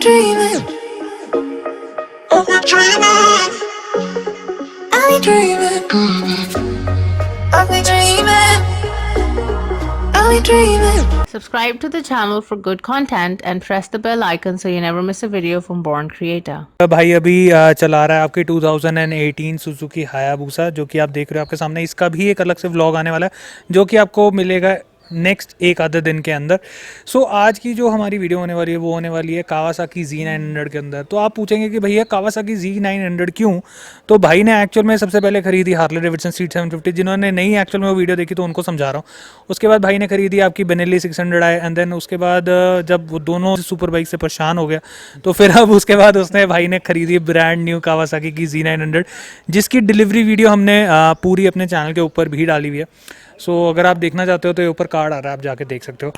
dreaming? Are we dreaming? Are we dreaming? Are we dreaming? Are we dreaming? Subscribe to the channel for good content and press the bell icon so you never miss a video from Born Creator. भाई अभी चला रहा है आपकी 2018 Suzuki Hayabusa जो कि आप देख रहे हो आपके सामने। इसका भी एक अलग से व्लॉग आने वाला है जो कि आपको मिलेगा नेक्स्ट एक आधे दिन के अंदर। सो आज की जो हमारी वीडियो होने वाली है वो होने वाली है कावासाकी Z900 के अंदर। तो आप पूछेंगे कि भैया कावासाकी Z900 क्यों? तो भाई ने एक्चुअल में सबसे पहले खरीदी हार्ले डेविडसन स्ट्रीट 750। जिन्होंने नहीं एक्चुअल में वो वीडियो देखी तो उनको समझा रहा हूँ। उसके बाद भाई ने खरीदी आपकी बेनेली 600 आई एंड देन उसके बाद जब वो दोनों सुपर बाइक से परेशान हो गया तो फिर अब उसके बाद उसने भाई ने खरीदी ब्रांड न्यू कावासाकी की Z900 जिसकी डिलीवरी वीडियो हमने पूरी अपने चैनल के ऊपर भी डाली हुई है। सो अगर आप देखना चाहते हो तो ये ऊपर कार्ड आ रहा है, आप जाके देख सकते हो।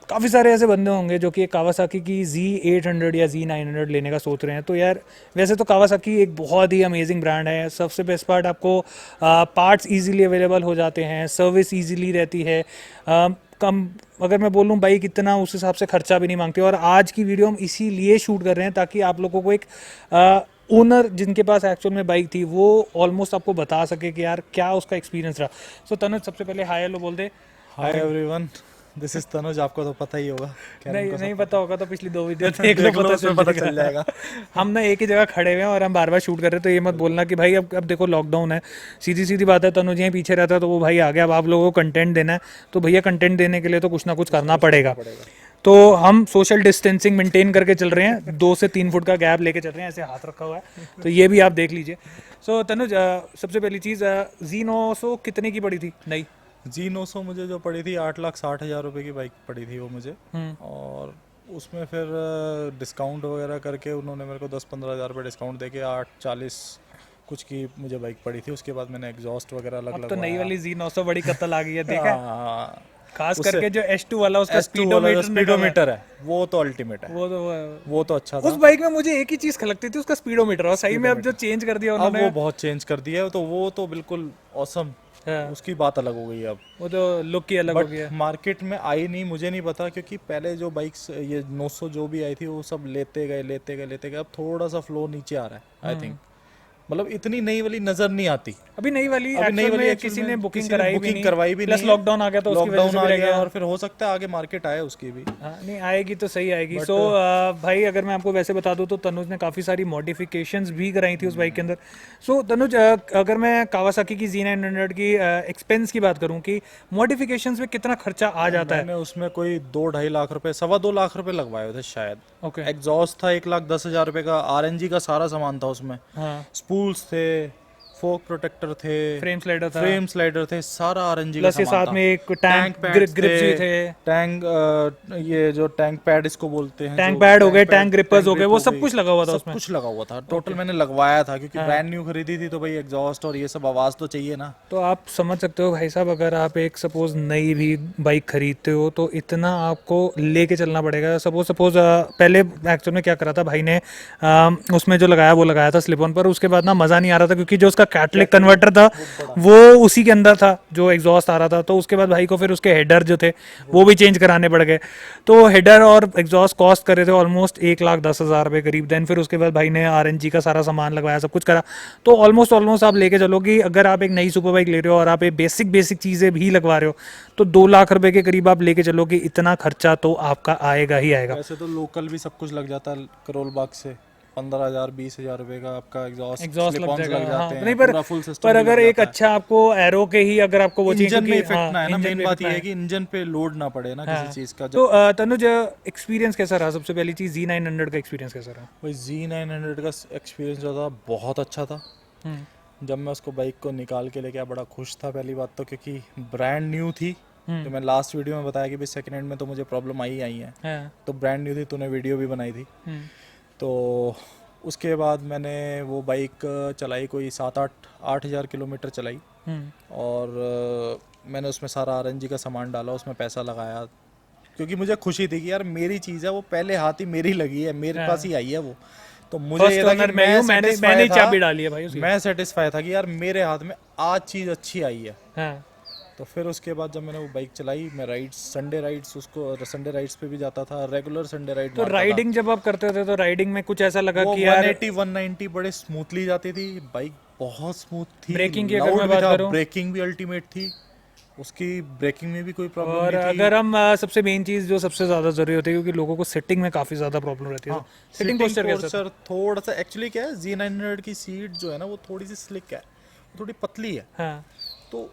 काफ़ी सारे ऐसे बंदे होंगे जो कि कावासाकी की Z800 या Z900 लेने का सोच रहे हैं। तो यार वैसे तो कावासाकी एक बहुत ही अमेजिंग ब्रांड है। सबसे बेस्ट पार्ट आपको पार्ट्स इजीली अवेलेबल हो जाते हैं, सर्विस इजीली रहती है। कम अगर मैं बोलूँ बाइक इतना उस हिसाब से खर्चा भी नहीं मांगती। और आज की वीडियो हम इसीलिए शूट कर रहे हैं ताकि आप लोगों को एक ओनर जिनके पास एक्चुअल में बाइक थी वो ऑलमोस्ट आपको बता सके कि यार क्या उसका एक्सपीरियंस रहा। सो तनुज सबसे पहले हाय हेलो बोल दे। Hi everyone, this is Tanuj. आपको तो पता ही होगा। नहीं पता होगा तो पिछली 2 वीडियो देख लो, पता चल जाएगा। हम ना एक ही जगह खड़े हुए हैं और हम बार बार शूट कर रहे हैं। तो ये मत बोलना कि भाई अब देखो लॉकडाउन है। सीधी बात है, तनुज यहीं पीछे रहता है तो वो भाई आ गया। अब आप लोगों को कंटेंट देना है तो भैया कंटेंट देने के लिए तो कुछ ना कुछ करना पड़ेगा। तो हम सोशल डिस्टेंसिंग मेंटेन करके चल रहे हैं, 2 से 3 फुट का गैप लेके चल रहे हैं। ऐसे हाथ रखा हुआ है तो ये भी आप देख लीजिए। सो तनुज सबसे पहली चीज़ Z900 कितने की पड़ी थी? नहीं Z900 मुझे जो पड़ी थी 8,60,000 रुपए की बाइक पड़ी थी वो मुझे। और उसमें फिर डिस्काउंट वगैरह करके उन्होंने मेरे को 10-15 हज़ार रुपये डिस्काउंट देके 8,40 कुछ की मुझे बाइक पड़ी थी। उसके बाद मैंने एग्जॉस्ट वगैरह अलग अब तो नई वाली Z900 बड़ी कत्ल आ गई है, देखा है? हाँ, खास करके जो S2 वाला उसका स्पीडोमीटर है वो तो अल्टीमेट है। वो तो अच्छा था। उस बाइक में मुझे एक ही चीज खलकती थी, उसका स्पीडोमीटर। और सही में अब जो चेंज कर दिया उन्होंने, अब वो बहुत चेंज कर दिया है। तो वो तो बिल्कुल ऑसम, उसकी बात अलग हो गई। अब वो तो लुक ही अलग हो गया। मार्केट में आई नहीं, मुझे नहीं पता, क्योंकि पहले जो बाइक्स ये 900 जो भी आई थी वो सब लेते गए। अब थोड़ा सा फ्लो नीचे आ रहा है आई थिंक। मतलब इतनी नई वाली नजर नहीं आती। अभी नई वाली किसी ने बुकिंग करवाई भी नहीं। लॉकडाउन आ गया तो उसकी वजह से भी रह गया। और फिर हो सकता है आगे मार्केट आए उसकी भी। नहीं आएगी तो सही आएगी। सो भाई अगर मैं आपको वैसे बता दूं तो तनुज ने काफ़ी सारी मॉडिफिकेशंस भी कराई थी उस बाइक के अंदर। सो तनुज अगर मैं कावासाकी की Z900 की एक्सपेंस की बात करूं कि मॉडिफिकेशंस में कितना खर्चा आ जाता है? मैंने उसमें कोई 2-2.5 लाख रुपए, 2.25 लाख रुपए लगवाए थे शायद। ओके। एग्जॉस्ट था 1,10,000 रुपए का। RNG का सारा सामान था उसमें। स्पूल्स थे, फोक प्रोटेक्टर थे, फ्रेम स्लाइडर थे, सारा RNG का सामान था। साथ में एक टैंक ग्रिप्स भी थे। टैंक ये जो टैंक पैड इसको बोलते हैं, टैंक पैड हो गए, टैंक ग्रिपर्स हो गए, वो सब कुछ लगा हुआ था उसमें। कुछ लगा हुआ था टोटल। मैंने लगवाया था क्योंकि ब्रांड न्यू खरीदी थी तो भाई एग्जॉस्ट और ये सब आवाज तो चाहिए ना। तो आप समझ सकते हो भाई साहब, अगर आप एक सपोज नई भी बाइक खरीदते हो तो इतना आपको लेके चलना पड़ेगा। सपोज पहले एक्चुअल में क्या करा था भाई ने, उसमें जो लगाया वो लगाया था स्लिप ऑन पर। उसके बाद ना मज़ा नहीं आ रहा था क्योंकि जो उसका कैटलिक कन्वर्टर था वो उसी के अंदर था जो एग्जॉस्ट आ रहा था। तो उसके बाद भाई को फिर उसके हेडर जो थे वो भी चेंज कराने पड़ गए। तो हेडर और एग्जॉस्ट कॉस्ट कर रहे थे ऑलमोस्ट 1,10,000 रुपये करीब। देन फिर उसके बाद भाई ने RNG का सारा सामान लगवाया, सब कुछ करा। तो ऑलमोस्ट आप लेके चलो कि अगर आप एक नई सुपर बाइक ले रहे हो और आप एक बेसिक चीज़ें भी लगवा रहे हो तो 2 लाख रुपए के करीब आप लेके चलो कि इतना खर्चा तो आपका आएगा ही आएगा। वैसे तो लोकल भी सब कुछ लग जाता है करोल बाग से। 15,000-20,000 रुपए का आपका एग्जॉस्ट लग जाते हैं। नहीं पर अगर एक अच्छा आपको एरो के ही अगर आपको वो इंजन में इफेक्ट ना है ना। मेन बात ये है कि इंजन पे लोड ना पड़े ना किसी चीज का। तो तनुज एक्सपीरियंस कैसा रहा? सबसे पहली चीज Z900 का एक्सपीरियंस कैसा रहा? भाई Z900 का एक्सपीरियंस जो था बहुत अच्छा था। जब मैं उसको बाइक को निकाल के लेके बड़ा खुश था पहली बात तो, क्योंकि ब्रांड न्यू थी। तो मैं लास्ट वीडियो में बताया कि भाई सेकंड हैंड में तो मुझे प्रॉब्लम आई है। तो ब्रांड न्यू थी, तूने वीडियो भी बनाई थी। तो उसके बाद मैंने वो बाइक चलाई कोई 7-8 हज़ार किलोमीटर चलाई। और मैंने उसमें सारा RNG का सामान डाला, उसमें पैसा लगाया क्योंकि मुझे खुशी थी कि यार मेरी चीज़ है, वो पहले हाथ ही मेरी लगी है, मेरे पास ही आई है वो। तो मुझे ये था कि मैंने चाबी डाली है भाई उसकी। मैं सेटिस्फाई था कि यार मेरे हाथ में आज चीज़ अच्छी आई है। तो फिर उसके बाद जब मैंने वो बाइक चलाई, मैं संडे राइड्स पे भी जाता था, रेगुलर संडे राइड तो राइडिंग जब आप करते थे तो राइडिंग में कुछ ऐसा लगा कि यार 180 190 बड़े स्मूथली जाती थी बाइक, बहुत स्मूथ थी। ब्रेकिंग की अगर मैं बात करूं, ब्रेकिंग भी अल्टीमेट थी, उसकी ब्रेकिंग में भी कोई प्रॉब्लम और नहीं थी। अगर हम सबसे मेन चीज जो सबसे ज्यादा जरूरी होती है, क्योंकि लोगों को सिटिंग में काफी ज्यादा प्रॉब्लम रहती है, हाँ, तो सिटिंग पोस्चर कैसा था? थोड़ा सा एक्चुअली क्या है, Z900 की सीट जो है ना वो थोड़ी सी स्लिक है, थोड़ी पतली है। हाँ, तो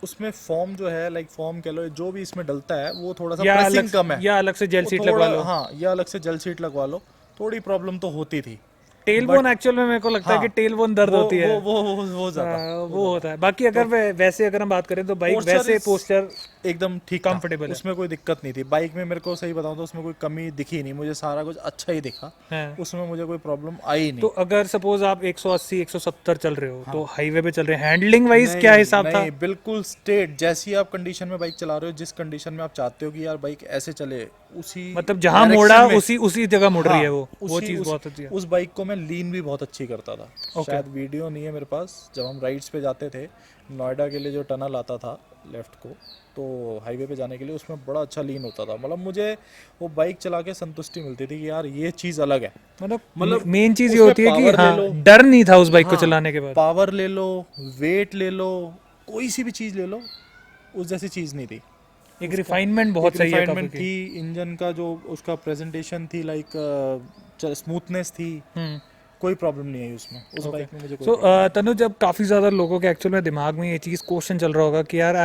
उसमें फॉर्म जो है, लाइक फॉर्म कह लो, जो भी इसमें डलता है वो थोड़ा सा या प्रेसिंग अलग कम है, या अलग से जेल वो सीट थोड़ा- लगवा लो। हाँ, या अलग से जेल सीट लगवा लो, थोड़ी प्रॉब्लम तो होती थी। टेल बोन एक्चुअल में मेरे को लगता है कि टेल बोन दर्द होती है, वो ज्यादा वो होता है। बाकी अगर वैसे अगर हम बात करें तो बाइक वैसे पोस्चर एकदम ठीक कंफर्टेबल है, उसमें कोई दिक्कत नहीं थी बाइक में। मेरे को सही बताऊं तो उसमें कोई कमी दिखी नहीं, मुझे सारा कुछ अच्छा ही दिखा, है। उसमें मुझे कोई प्रॉब्लम आई नहीं। तो अगर सपोज आप 180 170 चल रहे हो, तो हाईवे पे चल रहे हैं, हैंडलिंग वाइज क्या हिसाब था? नहीं, बिल्कुल स्ट्रेट, जैसी आप कंडीशन में बाइक चला रहे हो, जिस कंडीशन में आप चाहते हो कि यार बाइक ऐसे चले, उसी मतलब जहां direction मोड़ा में- उसी जगह मुड़ रही है हाँ, वो चीज बहुत अच्छी है। उस बाइक को मैं लीन भी बहुत अच्छी करता था। शायद वीडियो नहीं है मेरे पास, जब हम राइड्स पे जाते थे नोएडा के लिए, जो टनल आता था लेफ्ट को, तो हाईवे पे जाने के लिए उसमें बड़ा अच्छा लीन होता था। मतलब मुझे वो बाइक चला के संतुष्टि मिलती थी कि यार ये चीज़ अलग है। मतलब मेन चीज ये उसमें होती है कि power ले हाँ, लो। डर नहीं था उस बाइक को हाँ, चलाने के बाद। पावर ले लो, वेट ले लो, कोई सी भी चीज़ ले लो, उस जैसी चीज़ नहीं थी। एक रिफाइनमेंट बहुत सही है रिफाइनमेंट काफी की। थी, इंजन का जो उसका प्रेजेंटेशन थी, लाइक स्मूथनेस थी, कोई प्रॉब्लम नहीं आई उसमें, उस बाइक में मुझे कोई सो तनुज, जब काफ़ी ज़्यादा लोगों के एक्चुअल में दिमाग में ये चीज़ क्वेश्चन चल रहा होगा कि यार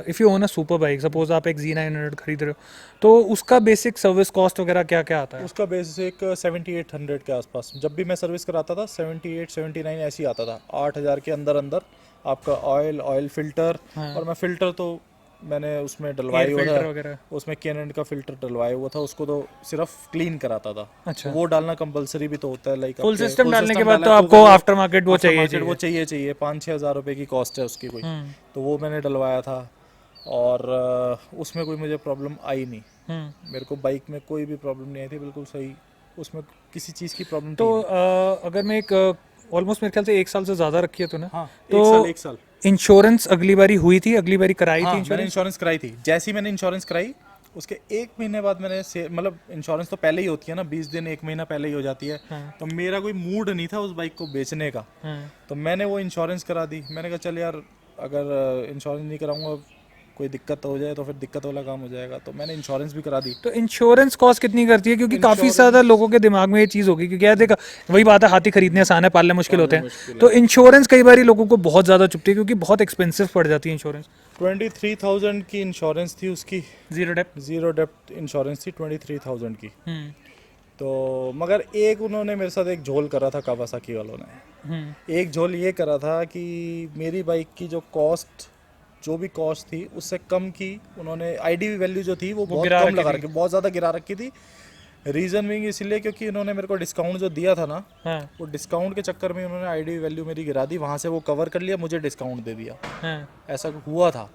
if you own a super bike, suppose आप एक Z900 खरीद रहे हो, तो उसका बेसिक सर्विस कॉस्ट वगैरह क्या क्या आता है? उसका बेसिक 7800 के आसपास, जब भी मैं सर्विस कराता था 78 79 ऐसे ही आता था, 8000 के अंदर अंदर आपका ऑयल फिल्टर। और मैं फिल्टर तो मैंने उसमें डलवाई हुआ फिल्टर था, वगैरह? उसमें कैनन का फिल्टर डलवाया हुआ था, उसको तो सिर्फ क्लीन कराता था। अच्छा। वो डालना कंपलसरी भी तो होता है, लाइक फुल सिस्टम डालने के बाद तो आपको आफ्टर मार्केट वो चाहिए वो चाहिए 5-6 हज़ार रुपए की कॉस्ट है उसकी कोई। तो वो मैंने डलवाया था, और उसमें कोई मुझे प्रॉब्लम आई नहीं। मेरे को बाइक में कोई भी प्रॉब्लम नहीं आई थी, बिल्कुल सही, उसमें किसी चीज़ की प्रॉब्लम तो अगर मैं एक ऑलमोस्ट मेरे ख्याल से 1 साल से ज़्यादा रखी है तूने, हाँ, तो एक साल इंश्योरेंस अगली बारी हुई थी, अगली बारी कराई हाँ, थी मैंने इंश्योरेंस? इंश्योरेंस कराई थी। जैसे ही मैंने इंश्योरेंस कराई, उसके 1 महीने बाद मैंने मतलब इंश्योरेंस तो पहले ही होती है ना, 20 दिन 1 महीना पहले ही हो जाती है। तो मेरा कोई मूड नहीं था उस बाइक को बेचने का, तो मैंने वो इंश्योरेंस करा दी। मैंने कहा चल यार, अगर इंश्योरेंस नहीं कराऊंगा कोई दिक्कत हो जाए तो फिर दिक्कत वाला काम हो जाएगा, तो मैंने इंश्योरेंस भी करा दी। तो इंश्योरेंस कॉस्ट कितनी करती है? क्योंकि काफी ज्यादा लोगों के दिमाग में ये चीज होगी, क्योंकि यार देखा, वही बात है, हाथी खरीदने आसान है, पालने मुश्किल होते हैं। तो इंश्योरेंस कई बार लोगों को बहुत ज्यादा चुभती है, क्योंकि बहुत एक्सपेंसिव पड़ जाती है इंश्योरेंस। 23,000 की इंश्योरेंस थी उसकी, जीरो डेप्थ इंश्योरेंस थी 23,000 की। तो मगर एक उन्होंने मेरे साथ एक झोल करा था कावासाकी वालों ने। एक झोल ये करा था कि मेरी बाइक की जो भी कॉस्ट थी उससे कम की, उन्होंने आईडीवी वैल्यू जो थी वो बहुत कम लगा रखी, बहुत ज़्यादा गिरा रखी थी। रीज़न भी इसलिए क्योंकि उन्होंने मेरे को डिस्काउंट जो दिया था ना, वो डिस्काउंट के चक्कर में उन्होंने आईडीवी वैल्यू मेरी गिरा दी, वहाँ से वो कवर कर लिया, मुझे डिस्काउंट दे दिया। ऐसा हुआ था।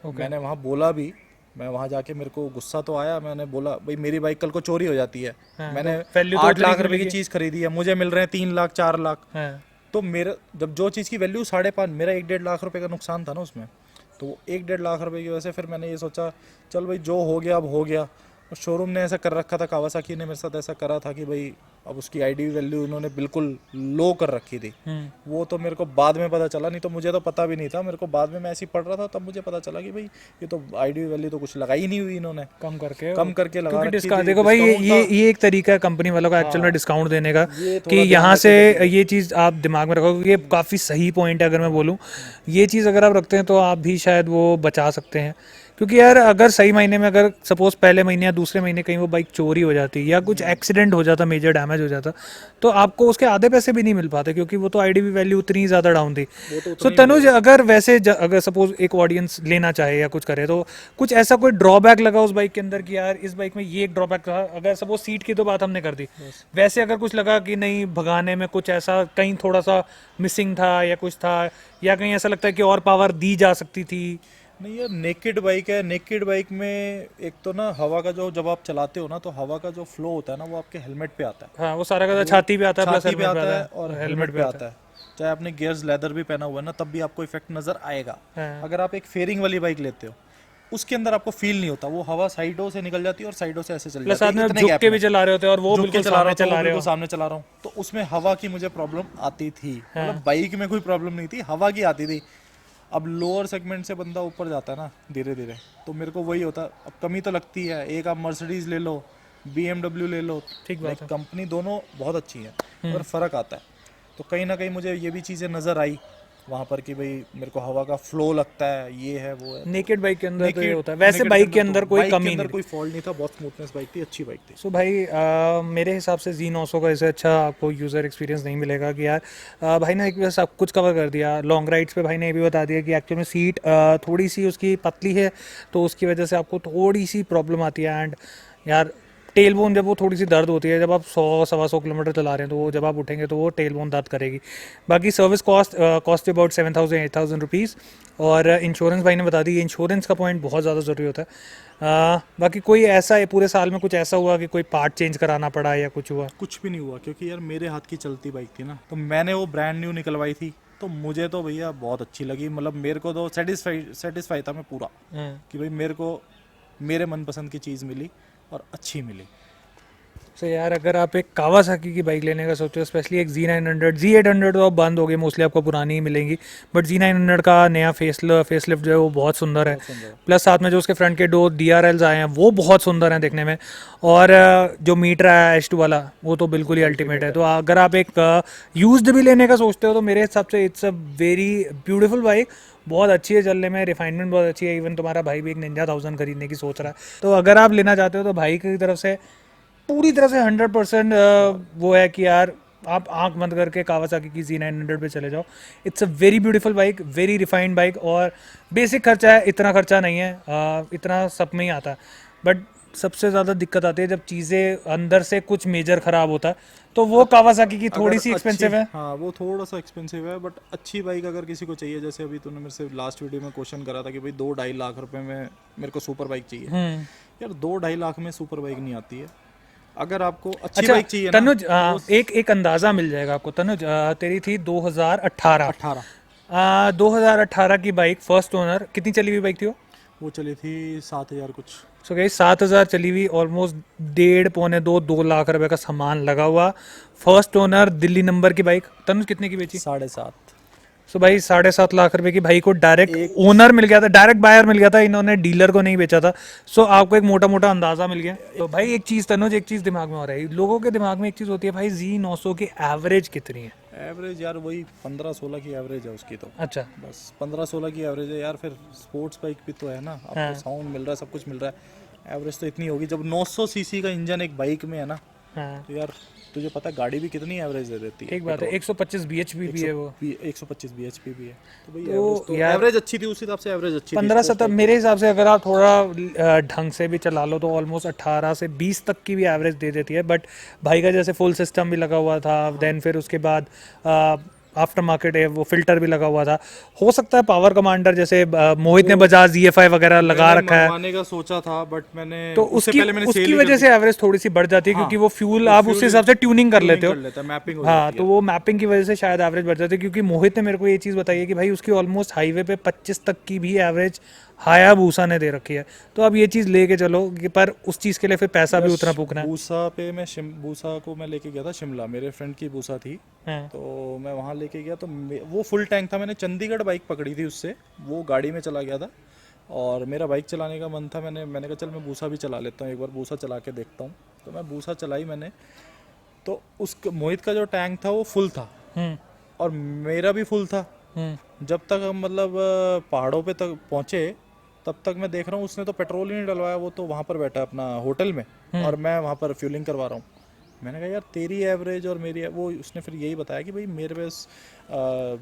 मैंने वहाँ बोला भी, मैं वहाँ जाके, मेरे को गुस्सा तो आया, मैंने बोला भाई मेरी बाइक कल को चोरी हो जाती है, मैंने 8 लाख रुपए की चीज़ खरीदी है, मुझे मिल रहे हैं 3 लाख 4 लाख, तो मेरा जब जो चीज़ की वैल्यू 5.5, मेरा 1-1.5 लाख रुपए का नुकसान था ना उसमें, तो 1-1.5 लाख रुपए की वजह से फिर मैंने ये सोचा चल भाई जो हो गया अब हो गया। और शोरूम ने ऐसा कर रखा था, कावासाकी ने मेरे साथ ऐसा करा था कि भाई अब उसकी आईडी वैल्यू उन्होंने बिल्कुल लो कर रखी थी। वो तो मेरे को बाद में पता चला, नहीं तो मुझे तो पता भी नहीं था, मेरे को बाद में मैं ऐसे ही पढ़ रहा था तब मुझे पता चला कि भाई ये तो आईडी वैल्यू तो कुछ लगाई नहीं हुई इन्होंने, कम करके लगा रखी थी। देखो भाई, ये एक तरीका है कंपनी वालों का एक्चुअल में डिस्काउंट देने का, कि यहाँ से ये चीज़ आप दिमाग में रखो, ये काफ़ी सही पॉइंट है। अगर मैं बोलूँ, ये चीज़ अगर आप रखते हैं तो आप भी शायद वो बचा सकते हैं, क्योंकि यार अगर सही महीने में, अगर सपोज पहले महीने या दूसरे महीने कहीं वो बाइक चोरी हो जाती या कुछ एक्सीडेंट हो जाता, मेजर डैमेज हो जाता, तो आपको उसके आधे पैसे भी नहीं मिल पाते, क्योंकि वो तो आईडीवी वैल्यू उतनी ज़्यादा डाउन थी। सो तनुज, अगर वैसे अगर सपोज एक ऑडियंस लेना चाहे या कुछ करे, तो कुछ ऐसा कोई ड्रॉबैक लगा उस बाइक के अंदर कि यार इस बाइक में ये एक ड्रॉबैक था? अगर सपोज सीट की तो बात हमने कर दी, वैसे अगर कुछ लगा कि नहीं, भगाने में कुछ ऐसा कहीं थोड़ा सा मिसिंग था या कुछ था, या कहीं ऐसा लगता है कि और पावर दी जा सकती थी? नहीं यार, नेकेड बाइक है, नेकेड बाइक में एक तो ना हवा का जो, जब आप चलाते हो ना, तो हवा का जो फ्लो होता है ना, वो आपके हेलमेट पे आता है। हाँ, वो सारा का छाती पे आता है, छाती पे आता है और हेलमेट पे आता है। चाहे आपने गियर्स लेदर भी पहना हुआ है ना, तब भी आपको इफेक्ट नजर आएगा। हाँ। अगर आप एक फेयरिंग वाली बाइक लेते हो, उसके अंदर आपको फील नहीं होता, वो हवा साइडों से निकल जाती है और साइडों से ऐसे चल प्लस जाती साथ में है, आप इतने झुक गैप के में। भी चला रहे होते हैं और वो झुक के बिल्कुल चला रहा सामने हूँ तो चला वो रहे बिल्कुल हो। सामने चला रहा हूँ, तो उसमें हवा की मुझे प्रॉब्लम आती थी। मतलब बाइक में कोई प्रॉब्लम नहीं थी, हवा की आती थी। अब लोअर सेगमेंट से बंदा ऊपर जाता है ना धीरे धीरे, तो मेरे को वही होता, अब कमी तो लगती है। एक आप मर्सिडीज ले लो, BMW ले लो, ठीक बात है। कंपनी दोनों बहुत अच्छी है और फ़र्क आता है। तो कहीं ना कहीं मुझे ये भी चीज़ें नज़र आई वहाँ पर कि भाई मेरे को हवा का फ्लो लगता है, ये है वो है। नेकेड बाइक के अंदर तो ये Naked- होता है, वैसे naked बाइक के अंदर तो कोई बाइक के कमी अंदर नहीं। कोई फॉल्ट नहीं था, बहुत स्मूथनेस बाइक थी, अच्छी बाइक थी। सो भाई मेरे हिसाब से Z900 का इससे अच्छा आपको यूज़र एक्सपीरियंस नहीं मिलेगा कि यार भाई ने एक बार सब कुछ कवर कर दिया। लॉन्ग राइड्स पे भाई ने ये भी बता दिया कि एक्चुअल में सीट थोड़ी सी उसकी पतली है, तो उसकी वजह से आपको थोड़ी सी प्रॉब्लम आती है। एंड यार टेल बोन जब वो थोड़ी सी दर्द होती है, जब आप 100-125 किलोमीटर चला रहे हैं, तो वो जब आप उठेंगे तो वो टेल बोन दर्द करेगी। बाकी सर्विस कॉस्ट अबाउट 7,000-8,000 रुपीज़। और इंश्योरेंस भाई ने बता दी, इंश्योरेंस का पॉइंट बहुत ज़्यादा ज़रूरी होता है। बाकी कोई ऐसा है पूरे साल में कुछ ऐसा हुआ कि कोई पार्ट चेंज कराना पड़ा या कुछ हुआ? कुछ भी नहीं हुआ, क्योंकि यार मेरे हाथ की चलती बाइक थी ना, तो मैंने वो ब्रांड न्यू निकलवाई थी, तो मुझे तो भैया बहुत अच्छी लगी। मतलब मेरे को तो सेटिस्फाई था मैं पूरा, कि भाई मेरे को मेरे मनपसंद की चीज़ मिली और अच्छी मिली। सो यार अगर आप एक कावासाकी की बाइक लेने का सोचो, स्पेशली एक Z900, Z800 तो अब बंद हो गई, मोस्टली आपको पुरानी ही मिलेंगी, बट Z900 का नया फेसलिफ्ट जो है वो बहुत सुंदर है। प्लस साथ में जो उसके फ्रंट के दो DRLs आए हैं वो बहुत सुंदर हैं देखने में। और जो मीटर है H2 वाला वो तो बिल्कुल ही अल्टीमेट है। तो अगर आप एक यूज्ड भी लेने का सोचते हो तो मेरे हिसाब से it's a very beautiful bike, बहुत अच्छी है चलने में, रिफाइनमेंट बहुत अच्छी है। इवन तुम्हारा भाई भी एक निंजा 1000 खरीदने की सोच रहा है, तो अगर आप लेना चाहते हो तो भाई की तरफ से पूरी तरह से 100% वो है कि यार आप आंख बंद करके कावासाकी की Z900 पे चले जाओ। It's a very beautiful bike, very refined bike, और बेसिक खर्चा है, इतना खर्चा नहीं है, इतना सब में ही आता है। बट सबसे ज़्यादा दिक्कत आती है जब चीज़ें अंदर से कुछ मेजर ख़राब होता है, तो वो कावासाकी की थोड़ी सी एक्सपेंसिव है। हाँ, वो थोड़ा सा एक्सपेंसिव है, बट अच्छी बाइक अगर किसी को चाहिए, जैसे अभी तूने मेरे से लास्ट वीडियो में क्वेश्चन करा था कि भाई 2-2.5 लाख रुपए में मेरे को सुपर बाइक चाहिए। यार 2-2.5 लाख में सुपर बाइक नहीं आती है। अगर आपको अच्छी बाइक चाहिए ना, तनुज एक अंदाज़ा मिल जाएगा आपको। तनुज तेरी थी 2018 2018 की बाइक, फर्स्ट ओनर, कितनी चली हुई बाइक थी वो चली थी 7,000 कुछ। सो गई 7,000 चली हुई, ऑलमोस्ट 1.5-2 लाख रुपए का सामान लगा हुआ, फर्स्ट ओनर, दिल्ली नंबर की बाइक। तनुज कितने की बेची? 7.5। सो भाई 7.5 लाख रुपए की भाई को डायरेक्ट ओनर मिल गया था, डायरेक्ट बायर मिल गया था, इन्होंने डीलर को नहीं बेचा था। सो आपको एक मोटा मोटा अंदाजा मिल गया। तो भाई एक चीज़ तनुज, एक चीज़ दिमाग में हो रही है, लोगों के दिमाग में एक चीज़ होती है भाई Z900 की एवरेज कितनी है? एवरेज यार वही 15-16 की एवरेज है उसकी, तो अच्छा, बस 15-16 की एवरेज है यार। फिर स्पोर्ट्स बाइक भी तो है ना, आपको साउंड मिल रहा है, सब कुछ मिल रहा है, एवरेज तो इतनी होगी। जब 900 सीसी का इंजन एक बाइक में है ना, हाँ तो यार तुझे पता है गाड़ी भी कितनी एवरेज दे देती है। ठीक बात है, 125 bhp भी है वो, 125 bhp भी है, तो भाई तो एवरेज एवरेज अच्छी थी, उस हिसाब से एवरेज अच्छी थी। 15-17 मेरे हिसाब से अगर आप थोड़ा ढंग से भी चला लो तो ऑलमोस्ट 18 से 20 तक की भी एवरेज दे देती है। बट भाई का जैसे फुल सिस्टम भी लगा हुआ था, देन फिर उसके बाद आफ्टर मार्केट है वो फिल्टर भी लगा हुआ था। हो सकता है पावर कमांडर जैसे मोहित ने बजाज EFI वगैरह लगा रखा है, मंगवाने का सोचा था, बट मैंने तो उसकी वजह से एवरेज थोड़ी सी बढ़ जाती है, क्योंकि वो फ्यूल आप उस हिसाब से ट्यूनिंग कर लेते हो। मैपिंग हो हाँ, तो वो मैपिंग की वजह से शायद एवरेज बढ़ जाती है। क्योंकि मोहित ने मेरे को ये चीज़ बताई है कि भाई उसकी ऑलमोस्ट हाईवे पे 25 तक की भी एवरेज हायाबूसा ने दे रखी है। तो अब ये चीज़ लेके चलो पर उस चीज़ के लिए फिर पैसा भी उतना फूकना है। बूसा पे मैं बूसा को मैं लेके गया था शिमला, मेरे फ्रेंड की बूसा थी, हाँ। तो मैं वहाँ लेके गया, तो वो फुल टैंक था। मैंने चंडीगढ़ बाइक पकड़ी थी उससे, वो गाड़ी में चला गया था और मेरा बाइक चलाने का मन था। मैंने कहा चल मैं बूसा भी चला लेता हूँ, एक बार बूसा चला के देखता हूँ। तो मैं बूसा चलाई मैंने, तो उस मोहित का जो टैंक था वो फुल था और मेरा भी फुल था। जब तक हम मतलब पहाड़ों पे तक पहुँचे तब तक मैं देख रहा हूँ उसने तो पेट्रोल ही नहीं डलवाया, वो तो वहाँ पर बैठा अपना होटल में और मैं वहाँ पर फ्यूलिंग करवा रहा हूँ। मैंने कहा यार तेरी एवरेज और मेरी, वो उसने फिर यही बताया कि भाई मेरे पास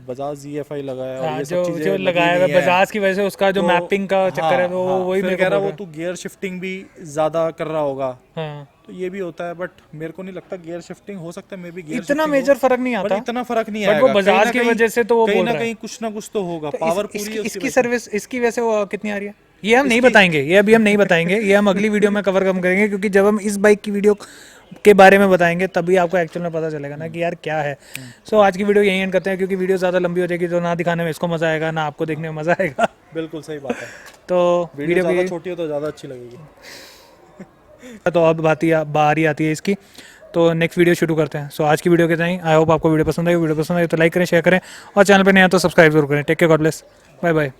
बजाज EFI लगाया और ये सब चीजें जो लगाया हुआ बजाज की वजह से उसका जो मैपिंग का चक्कर है वो वही मेरे कह रहा वो तू गियर शिफ्टिंग भी ज्यादा कर रहा होगा। हाँ। तो ये भी होता है, बट मेरे को नहीं लगता गियर शिफ्टिंग हो सकता है, मे बी गियर इतना मेजर फर्क नहीं आता, इतना फर्क नहीं बट आएगा। वो बजाज की वजह से तो वो कहीं बोल ना रहा है। कहीं कुछ ना कुछ तो होगा। पावर पूरी है इसकी सर्विस इसकी वजह से वो कितनी आ रही है ये हम नहीं बताएंगे, ये अभी हम नहीं बताएंगे, ये हम अगली वीडियो में कवर करेंगे। क्योंकि जब हम इस बाइक की वीडियो के बारे में बताएंगे तभी आपको एक्चुअल में पता चलेगा ना कि यार क्या है। सो आज की वीडियो यहीं एंड करते हैं क्योंकि वीडियो ज़्यादा लंबी हो जाएगी तो ना दिखाने में इसको मज़ा आएगा ना आपको देखने में मज़ा आएगा। बिल्कुल सही बात है। तो वीडियो भी ज़्यादा छोटी हो तो ज़्यादा अच्छी लगेगी। तो अब बात ही आती है इसकी। तो नेक्स्ट वीडियो शुरू करते हैं। सो आज की वीडियो के टाइम आई होप आपको वीडियो पसंद आई तो लाइक करें, शेयर करें और चैनल पर नया तो सब्सक्राइब जरूर करें। Take care, God bless, bye bye.